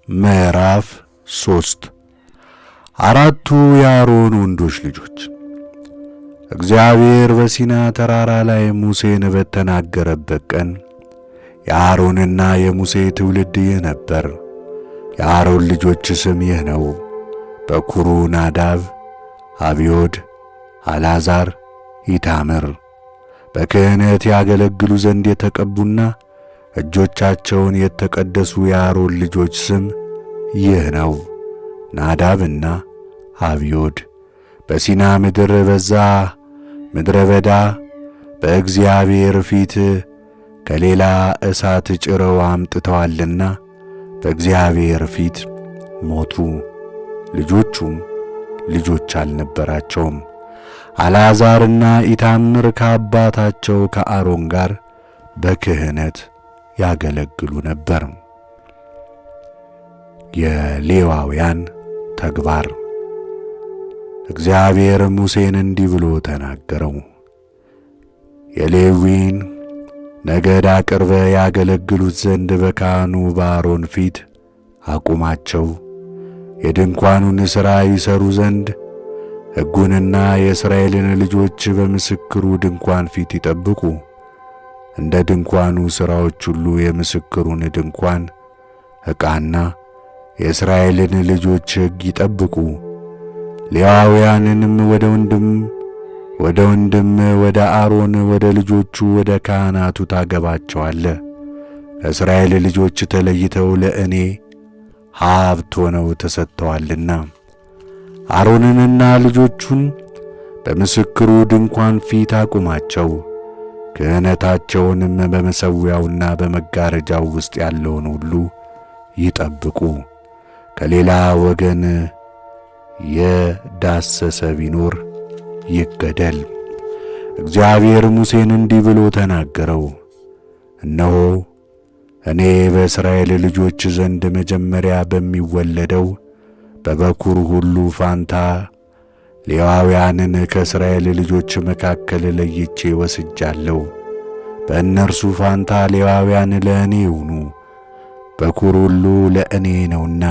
ምዕራፍ 3 አራቱ የአሮን ወንዶች ልጆች። እግዚአብሔር በሲና ተራራ ላይ ሙሴን በተናገረበት ቀን የአሮንና የሙሴ ትውልድ ይህ ነበር። የአሮን ልጆች ስም ይህ ነው: በኵሩ ናዳብ፣ አብዮድ፣ አልዓዛር፣ ኢታምር። በክህነት ያገለግሉ ዘንድ የተቀቡና እጆቻቸውን የተቀደሱ የአሮን ልጆች ስም ይህ ነው: ናዳብና አብዮድ። በሲና ምድር በዛ ምድረ በዳ በእግዚአብሔር ፊት ከሌላ እሳት ጭረው አምጥተዋልና በእግዚአብሔር ፊት ሞቱ። ልጆቹም ልጆች አልነበራቸውም። አልዓዛርና ኢታምር ከአባታቸው ከአሮን ጋር በክህነት ያገለግሉ ነበር። የሌዋውያን ተግባር። እግዚአብሔር ሙሴን እንዲህ ብሎ ተናገረው: የሌዊን ነገድ አቅርበ ያገለግሉት ዘንድ በካህኑ በአሮን ፊት አቁማቸው። የድንኳኑን ሥራ ይሠሩ ዘንድ ሕጉንና የእስራኤልን ልጆች በምስክሩ ድንኳን ፊት ይጠብቁ። እንደ ድንኳኑ ሥራዎች ሁሉ የምስክሩን ድንኳን ዕቃና የእስራኤልን ልጆች ሕግ ይጠብቁ። ሌዋውያንንም ወደ ወንድም ወደ አሮን ወደ ልጆቹ ወደ ካህናቱ ታገባቸዋለ። ከእስራኤል ልጆች ተለይተው ለእኔ ሀብት ሆነው ተሰጥተዋልና። አሮንንና ልጆቹን በምስክሩ ድንኳን ፊት አቁማቸው። ክህነታቸውንም በመሠዊያውና በመጋረጃው ውስጥ ያለውን ሁሉ ይጠብቁ። ከሌላ ወገን የዳሰሰ ቢኖር ይገደል። እግዚአብሔር ሙሴን እንዲህ ብሎ ተናገረው: እነሆ እኔ በእስራኤል ልጆች ዘንድ መጀመሪያ በሚወለደው በበኵር ሁሉ ፋንታ ሌዋውያንን ከእስራኤል ልጆች መካከል ለይቼ ወስጃለሁ። በእነርሱ ፋንታ ሌዋውያን ለእኔ ይሁኑ፣ በኵር ሁሉ ለእኔ ነውና።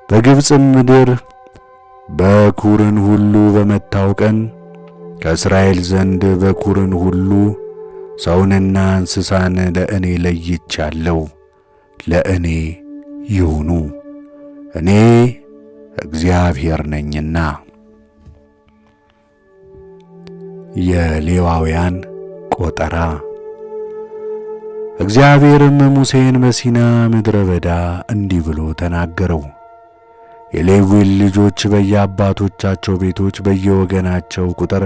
በግብፅም ምድር በኵርን ሁሉ በመታው ቀን ከእስራኤል ዘንድ በኵርን ሁሉ ሰውንና እንስሳን ለእኔ ለይቻለሁ፣ ለእኔ ይሁኑ፣ እኔ እግዚአብሔር ነኝና። የሌዋውያን ቆጠራ። እግዚአብሔርም ሙሴን በሲና ምድረ በዳ እንዲህ ብሎ ተናገረው: የሌዊን ልጆች በየአባቶቻቸው ቤቶች በየወገናቸው ቁጥር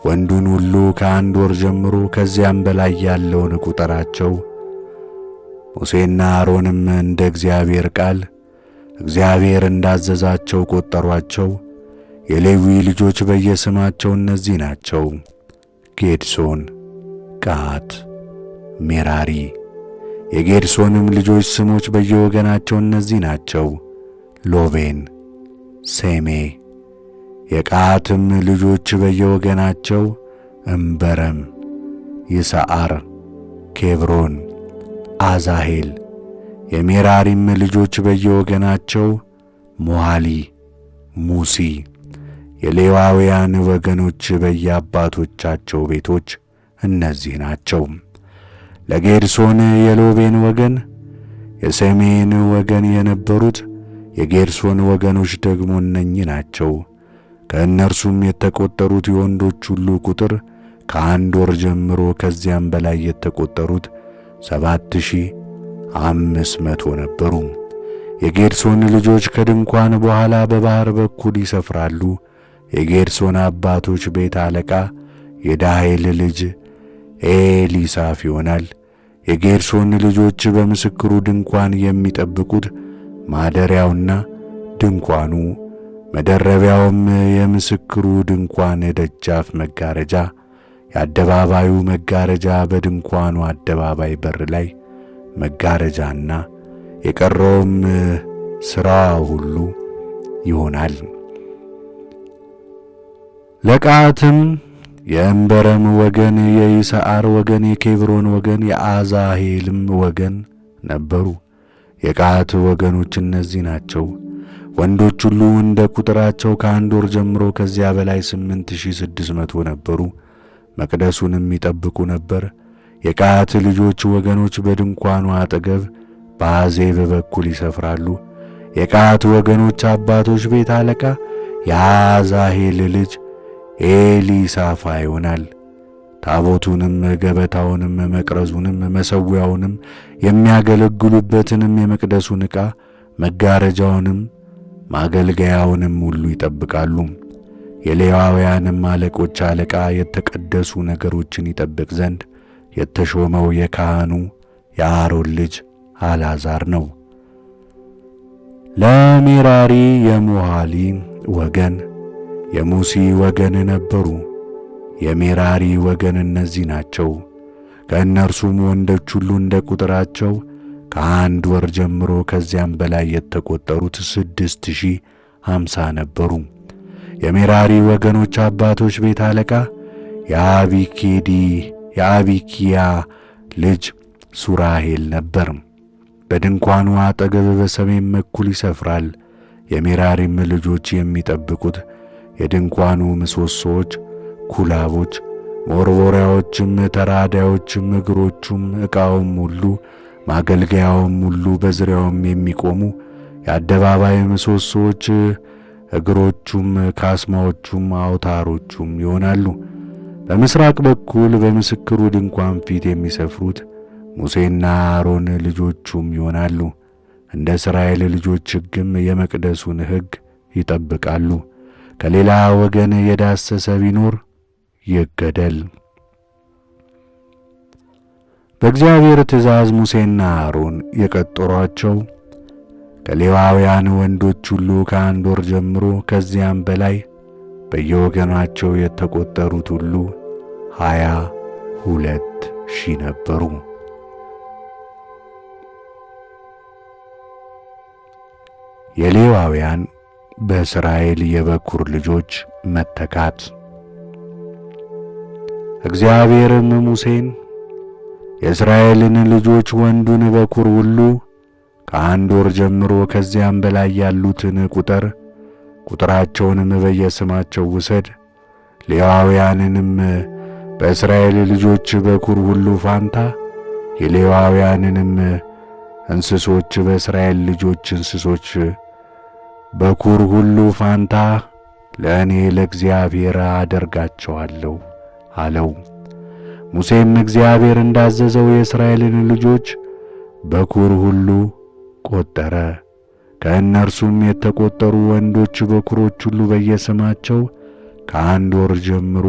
ወንዱን ሁሉ ከ1 ወር ጀምሮ ከዚያም በላይ ያለውን ቁጠራቸው። ሙሴና አሮንም እንደ እግዚአብሔር ቃል እግዚአብሔር እንዳዘዛቸው ቆጠሯቸው። የሌዊ ልጆች በየስማቸው እነዚህ ናቸው: ጌድሶን፣ ቀዓት፣ ሜራሪ። የጌድሶንም ልጆች ስሞች በየወገናቸው እነዚህ ናቸው: ሎቤን፣ ሴሜ። የቀዓትም ልጆች በየወገናቸው እምበረም፣ ይስዓር፣ ኬብሮን፣ አዛሄል። የሜራሪም ልጆች በየወገናቸው ሞሃሊ፣ ሙሲ። የሌዋውያን ወገኖች በየአባቶቻቸው ቤቶች እነዚህ ናቸው: ለጌድሶን የሎቤን ወገን፣ የሴሜን ወገን የነበሩት የጌድሶን ወገኖች ደግሞ እነኚህ ናቸው። ከእነርሱም የተቈጠሩት የወንዶች ሁሉ ቁጥር ከ1 ወር ጀምሮ ከዚያም በላይ የተቈጠሩት 7,500 ነበሩ። የጌድሶን ልጆች ከድንኳን በኋላ በባሕር በኩል ይሰፍራሉ። የጌድሶን አባቶች ቤት አለቃ የዳሄል ልጅ ኤሊሳፍ ይሆናል። የጌድሶን ልጆች በምስክሩ ድንኳን የሚጠብቁት ማደሪያውና ድንኳኑ፣ መደረቢያውም፣ የምስክሩ ድንኳን ደጃፍ መጋረጃ፣ የአደባባዩ መጋረጃ፣ በድንኳኑ አደባባይ በር ላይ መጋረጃና የቀረውም ሥራዋ ሁሉ ይሆናል። ለቀዓትም የእምበረም ወገን፣ የይስዓር ወገን፣ የኬብሮን ወገን፣ የአዛሄልም ወገን ነበሩ። የቀዓት ወገኖች እነዚህ ናቸው። ወንዶች ሁሉ እንደ ቁጥራቸው ከአንድ ወር ጀምሮ ከዚያ በላይ 8600 ነበሩ። መቅደሱንም ይጠብቁ ነበር። የቀዓት ልጆች ወገኖች በድንኳኑ አጠገብ በአዜብ በኩል ይሰፍራሉ። የቀዓት ወገኖች አባቶች ቤት አለቃ የአዛሄል ልጅ ኤሊሳፋ ይሆናል። ታቦቱንም ገበታውንም መቅረዙንም መሠዊያውንም የሚያገለግሉበትንም የመቅደሱን ዕቃ መጋረጃውንም ማገልገያውንም ሁሉ ይጠብቃሉ። የሌዋውያንም አለቆች አለቃ የተቀደሱ ነገሮችን ይጠብቅ ዘንድ የተሾመው የካህኑ የአሮን ልጅ አልዓዛር ነው። ለሜራሪ የሙሃሊ ወገን የሙሲ ወገን ነበሩ። የሜራሪ ወገን እነዚህ ናቸው። ከእነርሱም ወንዶች ሁሉ እንደ ቁጥራቸው ከአንድ ወር ጀምሮ ከዚያም በላይ የተቆጠሩት 6050 ነበሩ። የሜራሪ ወገኖች አባቶች ቤት አለቃ የአቢኪያ ልጅ ሱራሄል ነበር። በድንኳኑ አጠገብ በሰሜን በኩል ይሰፍራል። የሜራሪም ልጆች የሚጠብቁት የድንኳኑ ምሰሶች፣ ኩላቦች፣ መወርወሪያዎችም፣ ተራዳዮችም፣ እግሮቹም፣ ዕቃውም ሁሉ፣ ማገልገያውም ሁሉ፣ በዙሪያውም የሚቆሙ የአደባባይ ምሰሶች፣ እግሮቹም፣ ካስማዎቹም፣ አውታሮቹም ይሆናሉ። በምሥራቅ በኩል በምስክሩ ድንኳን ፊት የሚሰፍሩት ሙሴና አሮን ልጆቹም ይሆናሉ። እንደ እስራኤል ልጆች ሕግም የመቅደሱን ሕግ ይጠብቃሉ። ከሌላ ወገን የዳሰሰ ቢኖር ይገደል። በእግዚአብሔር ትእዛዝ ሙሴና አሮን የቀጠሯቸው ከሌዋውያን ወንዶች ሁሉ ከአንድ ወር ጀምሮ ከዚያም በላይ በየወገናቸው የተቆጠሩት ሁሉ 22,000 ነበሩ። የሌዋውያን በእስራኤል የበኩር ልጆች መተካት። እግዚአብሔርም ሙሴን የእስራኤልን ልጆች ወንዱን በኩር ሁሉ ከአንድ ወር ጀምሮ ከዚያም በላይ ያሉትን ቁጥራቸውንም በየስማቸው ውሰድ። ሌዋውያንንም በእስራኤል ልጆች በኩር ሁሉ ፋንታ የሌዋውያንንም እንስሶች በእስራኤል ልጆች እንስሶች በኩር ሁሉ ፋንታ ለእኔ ለእግዚአብሔር አደርጋቸዋለሁ አለው። ሙሴም እግዚአብሔር እንዳዘዘው የእስራኤልን ልጆች በኩር ሁሉ ቆጠረ። ከእነርሱም የተቆጠሩ ወንዶች በኩሮች ሁሉ በየስማቸው ከአንድ ወር ጀምሮ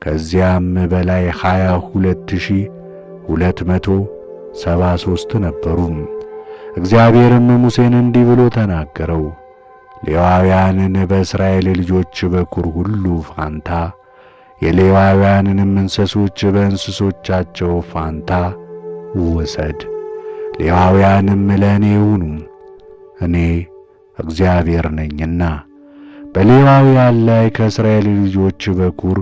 ከዚያም በላይ 22,273 ነበሩ። እግዚአብሔርም ሙሴን እንዲህ ብሎ ተናገረው። ሌዋውያንን በእስራኤል ልጆች በኩር ሁሉ ፋንታ የሌዋውያንንም እንስሶች በእንስሶቻቸው ፋንታ ውሰድ። ሌዋውያንም ለእኔ ይሁኑ፣ እኔ እግዚአብሔር ነኝና። በሌዋውያን ላይ ከእስራኤል ልጆች በኩር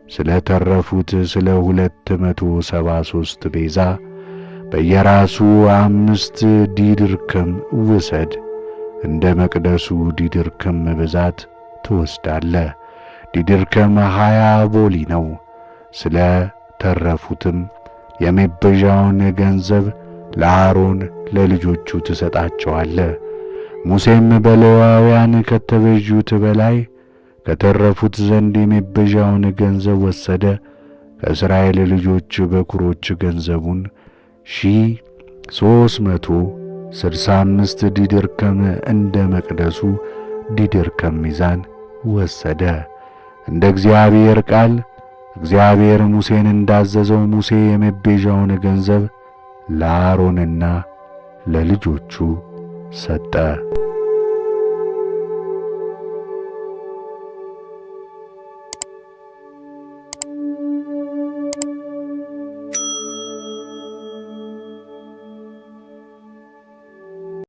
ስለ ተረፉት ስለ 273 ቤዛ በየራሱ 5 ዲድርክም ውሰድ። እንደ መቅደሱ ዲድርክም ብዛት ትወስዳለህ። ዲድርክም 20 ቦሊ ነው። ስለ ተረፉትም የመቤዣውን ገንዘብ ለአሮን ለልጆቹ ትሰጣቸዋለህ። ሙሴም በሌዋውያን ከተቤዡት በላይ ከተረፉት ዘንድ የመቤዣውን ገንዘብ ወሰደ። ከእስራኤል ልጆች በኩሮች ገንዘቡን 365 ዲድርክም እንደ መቅደሱ ዲድርክም ሚዛን ወሰደ። እንደ እግዚአብሔር ቃል እግዚአብሔር ሙሴን እንዳዘዘው ሙሴ የመቤዣውን ገንዘብ ለአሮንና ለልጆቹ ሰጠ።